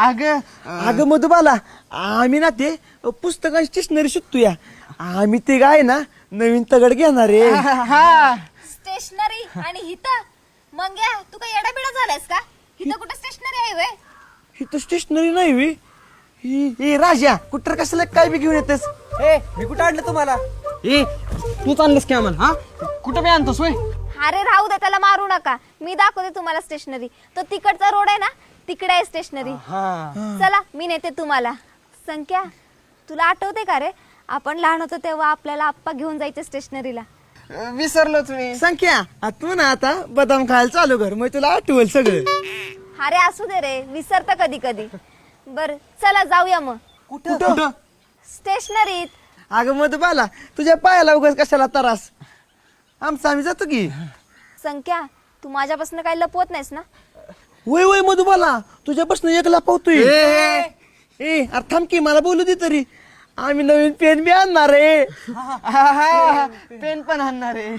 अगं मधुबाला, आम्ही ना ते पुस्तकांची स्टेशनरी शिकतोया. आम्ही ते गाय ना नवीन तगड घेणार आहे. स्टेशनरी आणि हिथं मग या तू काय येडाबिडा झालायस का? हिथं कुठे स्टेशनरी आहे व्हय? ही तर स्टेशनरी नाही वी. ही राजा कुठं कशाला काय बी घेऊन येतेस? मी कुठं आणलं तुम्हाला? तूच आणलंस की आम्हाला? हा, कुठं बी आणतोस वय? अरे राहू दे, त्याला मारू नका. मी दाखवते तुम्हाला स्टेशनरी. तो तिकडचा रोड आहे ना, तिकडे आहे स्टेशनरी. चला मी नेते तुम्हाला. संख्या, तुला आठवते का रे, आपण लहान होतो तेव्हा आपल्याला आप्पा घेऊन जायचे स्टेशनरीला? विसरलोच मी. संख्या तू ना आता बदाम खायला चालू कर, मग तुला आठवल सगळं. अरे असू दे रे, विसरता कधी कधी. बर चला जाऊया मग. कुठं? स्टेशनरीत. अगं मधुबाला, तुझ्या पायाला उगाच कशाला त्रास? आमचं आम्ही जातो की. संख्या, तू माझ्यापासून काही लपवत नाहीस ना? वय वय मधुबाला, तुझ्यापासून एक लपवतोय. अरे थांब की, मला बोलू दे तरी. आम्ही नवीन पेन बी आणणार आहे. पेन पण आणणार आहे.